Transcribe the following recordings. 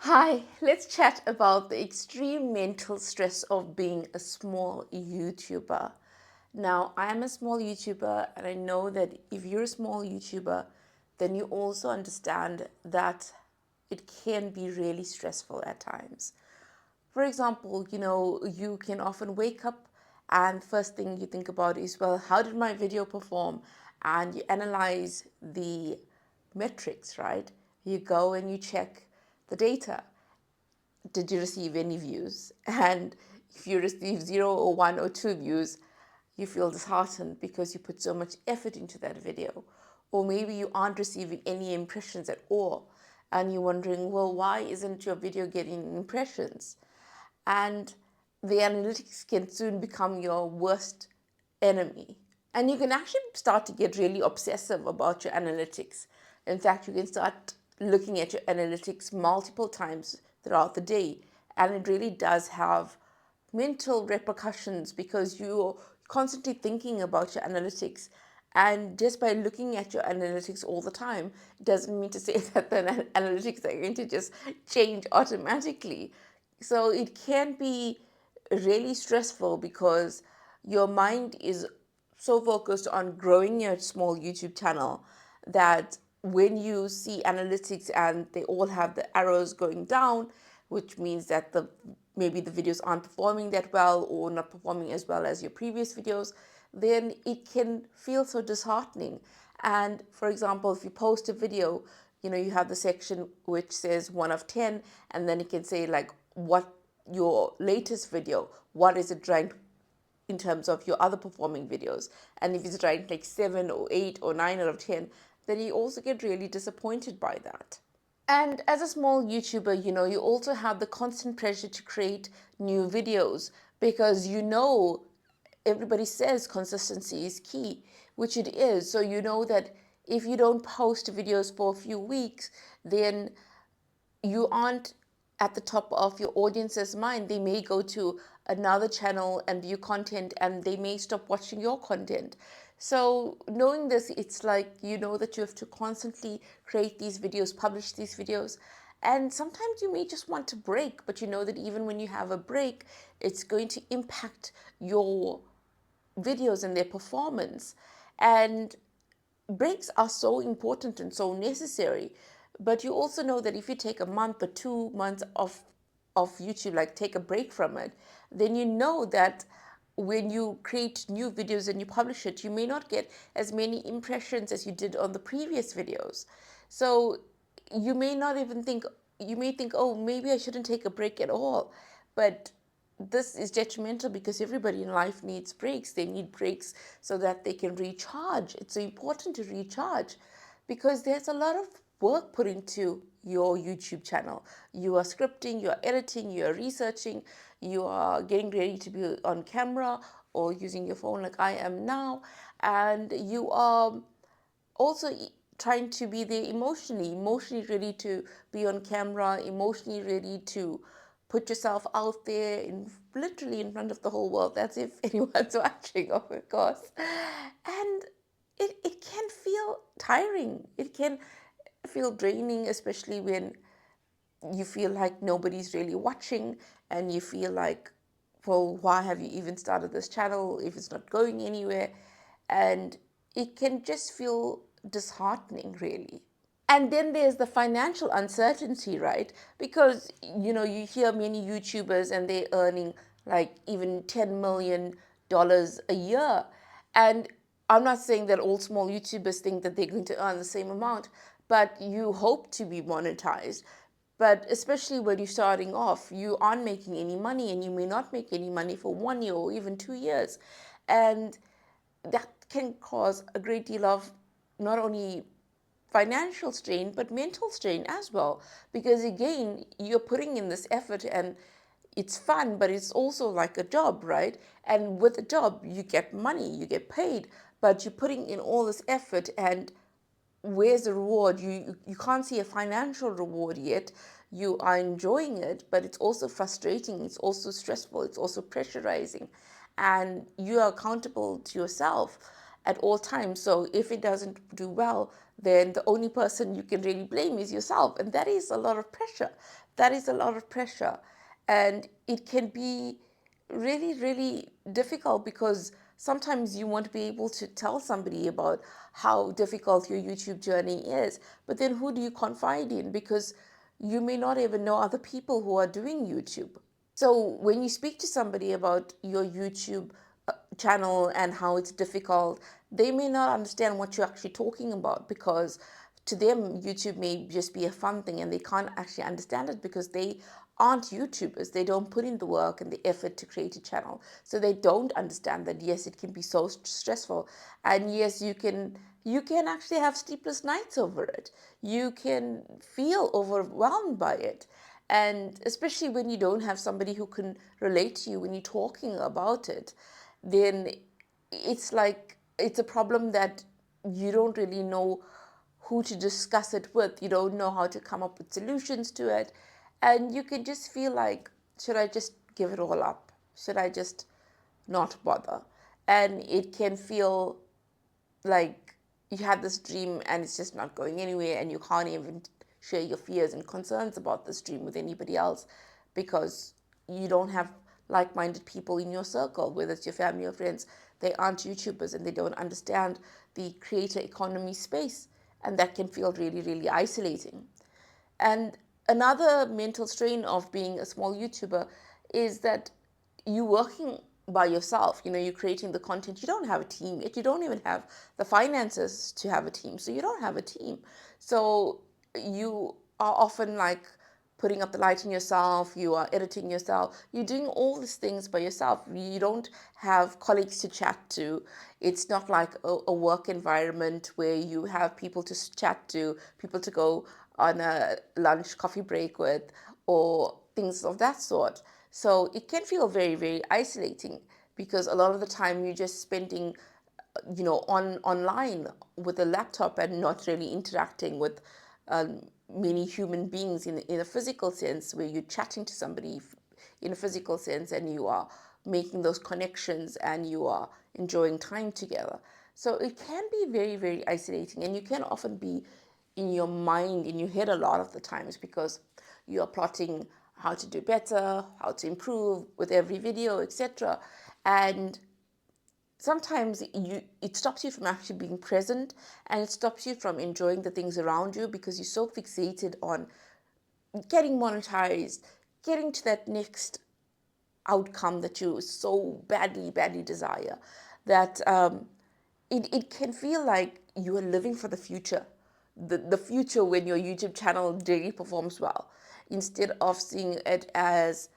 Hi, let's chat about the extreme mental stress of being a small YouTuber. Now, I am a small YouTuber, and I know that if you're a small YouTuber, then you also understand that it can be really stressful at times. For example, you can often wake up and first thing you think about is, well, how did my video perform? And you analyze the metrics, right? You go and you check the data. Did you receive any views? And if you receive 0 or 1 or 2 views, you feel disheartened because you put so much effort into that video. Or maybe you aren't receiving any impressions at all. And you're wondering, well, why isn't your video getting impressions? And the analytics can soon become your worst enemy. And you can actually start to get really obsessive about your analytics. In fact, you can start looking at your analytics multiple times throughout the day. And it really does have mental repercussions because you're constantly thinking about your analytics. And just by looking at your analytics all the time, it doesn't mean to say that the analytics are going to just change automatically. So it can be really stressful because your mind is so focused on growing your small YouTube channel that when you see analytics and they all have the arrows going down, which means that maybe the videos aren't performing that well or not performing as well as your previous videos, then it can feel so disheartening. And for example, if you post a video, you have the section which says 1 of 10, and then it can say like what your latest video, what is it ranked in terms of your other performing videos. And if it's ranked like 7 or 8 or 9 out of 10, then you also get really disappointed by that. And as a small YouTuber, you also have the constant pressure to create new videos because everybody says consistency is key, which it is. So you know that if you don't post videos for a few weeks, then you aren't at the top of your audience's mind. They may go to another channel and view content and they may stop watching your content. So knowing this, it's like you know that you have to constantly create these videos, publish these videos. And sometimes you may just want to break, but you know that even when you have a break, it's going to impact your videos and their performance. And breaks are so important and so necessary. But you also know that if you take a month or 2 months of YouTube, like take a break from it, then you know that when you create new videos and you publish it, you may not get as many impressions as you did on the previous videos. So you may not even think, you may think, oh, maybe I shouldn't take a break at all. But this is detrimental because everybody in life needs breaks. They need breaks so that they can recharge. It's so important to recharge because there's a lot of work put into your YouTube channel. You are scripting, you are editing, you are researching, you are getting ready to be on camera or using your phone like I am now, and you are also trying to be there emotionally ready to be on camera, emotionally ready to put yourself out there literally in front of the whole world, as if anyone's watching, of course. And it can feel tiring. It can feel draining, especially when you feel like nobody's really watching and you feel like, well, why have you even started this channel if it's not going anywhere? And it can just feel disheartening, really. And then there's the financial uncertainty, right? Because, you hear many YouTubers and they're earning like even $10 million a year. And I'm not saying that all small YouTubers think that they're going to earn the same amount, but you hope to be monetized. But especially when you're starting off, you aren't making any money and you may not make any money for 1 year or even 2 years. And that can cause a great deal of not only financial strain but mental strain as well, because again you're putting in this effort and it's fun, but it's also like a job, right? And with a job you get money, you get paid, but you're putting in all this effort, and where's the reward? You can't see a financial reward yet. You are enjoying it, but it's also frustrating, it's also stressful, it's also pressurizing, and you are accountable to yourself at all times. So if it doesn't do well, then the only person you can really blame is yourself, and that is a lot of pressure. that is a lot of pressure. And it can be really, really difficult because sometimes you want to be able to tell somebody about how difficult your YouTube journey is, but then who do you confide in? Because you may not even know other people who are doing YouTube. So when you speak to somebody about your YouTube channel and how it's difficult, they may not understand what you're actually talking about, because to them, YouTube may just be a fun thing and they can't actually understand it because they aren't YouTubers. They don't put in the work and the effort to create a channel. So they don't understand that, yes, it can be so stressful. And yes, you can actually have sleepless nights over it. You can feel overwhelmed by it. And especially when you don't have somebody who can relate to you when you're talking about it, then it's like it's a problem that you don't really know who to discuss it with. You don't know how to come up with solutions to it. And you can just feel like, should I just give it all up? Should I just not bother? And it can feel like you had this dream and it's just not going anywhere, and you can't even share your fears and concerns about this dream with anybody else because you don't have like-minded people in your circle, whether it's your family or friends. They aren't YouTubers and they don't understand the creator economy space, and that can feel really, really isolating. And another mental strain of being a small YouTuber is that you're working by yourself. You're creating the content. You don't have a team yet. You don't even have the finances to have a team. So you don't have a team. So you are often like putting up the lighting yourself, you are editing yourself, you're doing all these things by yourself. You don't have colleagues to chat to. It's not like a work environment where you have people to chat to, people to go on a lunch coffee break with, or things of that sort. So it can feel very, very isolating because a lot of the time you're just spending online with a laptop and not really interacting with many human beings in a physical sense, where you're chatting to somebody in a physical sense and you are making those connections and you are enjoying time together. So it can be very, very isolating, and you can often be in your mind, in your head a lot of the times, because you are plotting how to do better, how to improve with every video, etc. And sometimes it stops you from actually being present, and it stops you from enjoying the things around you because you're so fixated on getting monetized, getting to that next outcome that you so badly, badly desire, that it can feel like you are living for the future, the future when your YouTube channel really performs well, instead of seeing it as,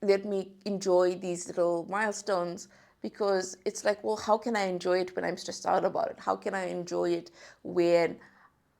let me enjoy these little milestones. Because it's like, well, how can I enjoy it when I'm stressed out about it? How can I enjoy it when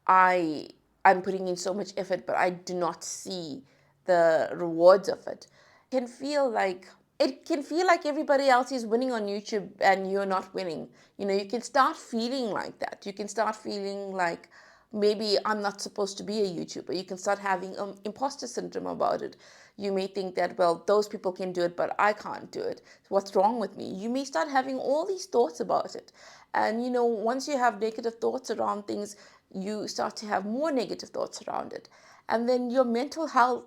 I I'm putting in so much effort but I do not see the rewards of it? Can feel like it can feel like everybody else is winning on YouTube and you're not winning. You can start feeling like that. You can start feeling like, maybe I'm not supposed to be a YouTuber. You can start having imposter syndrome about it. You may think that, well, those people can do it, but I can't do it. What's wrong with me? You may start having all these thoughts about it. And, once you have negative thoughts around things, you start to have more negative thoughts around it. And then your mental health,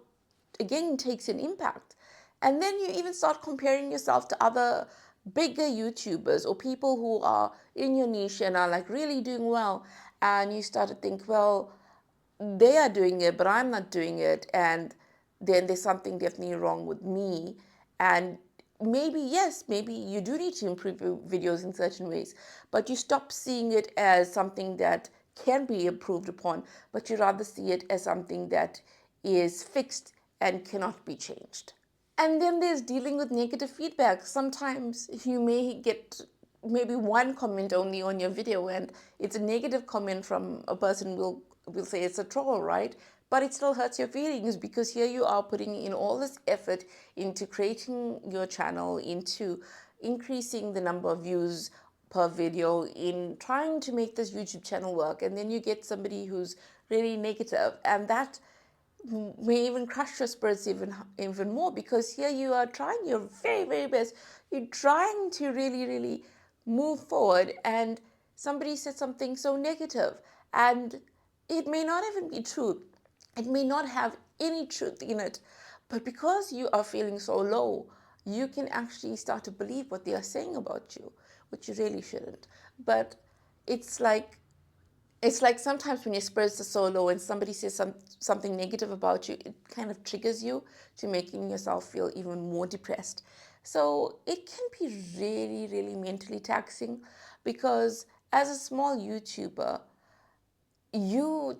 again, takes an impact. And then you even start comparing yourself to other bigger YouTubers or people who are in your niche and are like really doing well. And you start to think, well, they are doing it, but I'm not doing it. And then there's something definitely wrong with me. And maybe, yes, maybe you do need to improve your videos in certain ways, but you stop seeing it as something that can be improved upon, but you rather see it as something that is fixed and cannot be changed. And then there's dealing with negative feedback. Sometimes you may get maybe one comment only on your video, and it's a negative comment from a person will say it's a troll, right? But it still hurts your feelings because here you are putting in all this effort into creating your channel, into increasing the number of views per video, in trying to make this YouTube channel work, and then you get somebody who's really negative, and that may even crush your spirits even more, because here you are trying your very, very best. You're trying to really, really move forward, and somebody said something so negative, and it may not even be true. It may not have any truth in it, but because you are feeling so low, you can actually start to believe what they are saying about you, which you really shouldn't. But it's like it's like sometimes when your spirits are so low and somebody says something negative about you, it kind of triggers you to making yourself feel even more depressed. So it can be really, really mentally taxing because as a small YouTuber, you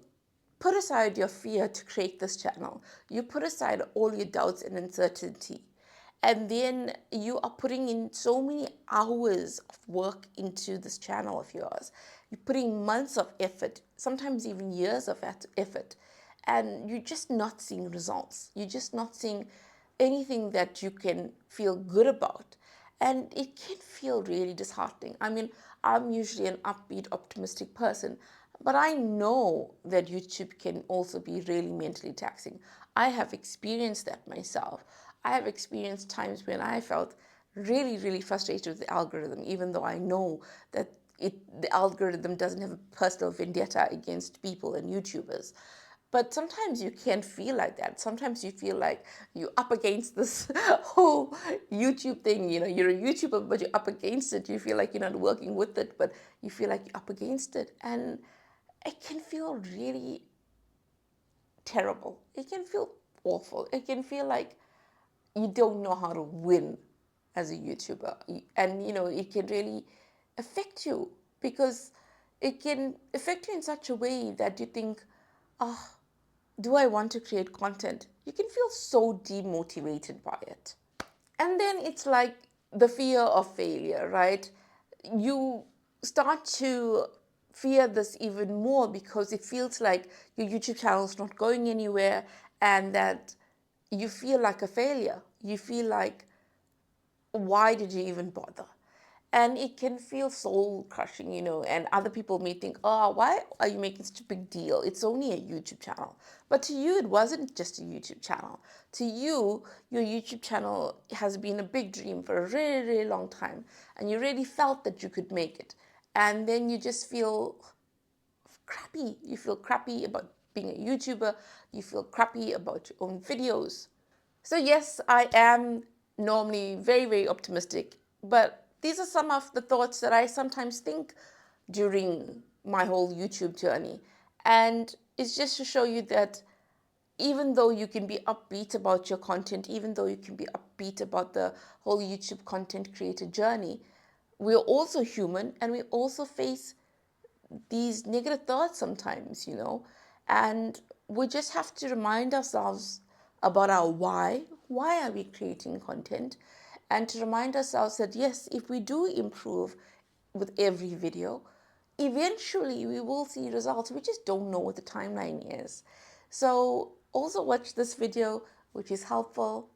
put aside your fear to create this channel. You put aside all your doubts and uncertainty. And then you are putting in so many hours of work into this channel of yours. You're putting months of effort, sometimes even years of effort, and you're just not seeing results. You're just not seeing anything that you can feel good about. And it can feel really disheartening. I mean, I'm usually an upbeat, optimistic person, but I know that YouTube can also be really mentally taxing. I have experienced that myself. I have experienced times when I felt really, really frustrated with the algorithm, even though I know that the algorithm doesn't have a personal vendetta against people and YouTubers. But sometimes you can feel like that. Sometimes you feel like you're up against this whole YouTube thing. You know, you're a YouTuber, but you're up against it. You feel like you're not working with it, but you feel like you're up against it. And it can feel really terrible. It can feel awful. It can feel like you don't know how to win as a YouTuber. And, it can really affect you because it can affect you in such a way that you think, oh, do I want to create content? You can feel so demotivated by it. And then it's like the fear of failure, right? You start to fear this even more because it feels like your YouTube channel is not going anywhere and that you feel like a failure. You feel like, why did you even bother? And it can feel soul crushing, and other people may think, oh, why are you making such a big deal? It's only a YouTube channel. But to you, it wasn't just a YouTube channel. To you, your YouTube channel has been a big dream for a really, really long time. And you really felt that you could make it. And then you just feel crappy. You feel crappy about being a YouTuber. You feel crappy about your own videos. So, yes, I am normally very, very optimistic, but these are some of the thoughts that I sometimes think during my whole YouTube journey. And it's just to show you that even though you can be upbeat about your content, even though you can be upbeat about the whole YouTube content creator journey, we're also human and we also face these negative thoughts sometimes, and we just have to remind ourselves about our why. Why are we creating content? And to remind ourselves that, yes, if we do improve with every video, eventually we will see results. We just don't know what the timeline is. So also watch this video, which is helpful.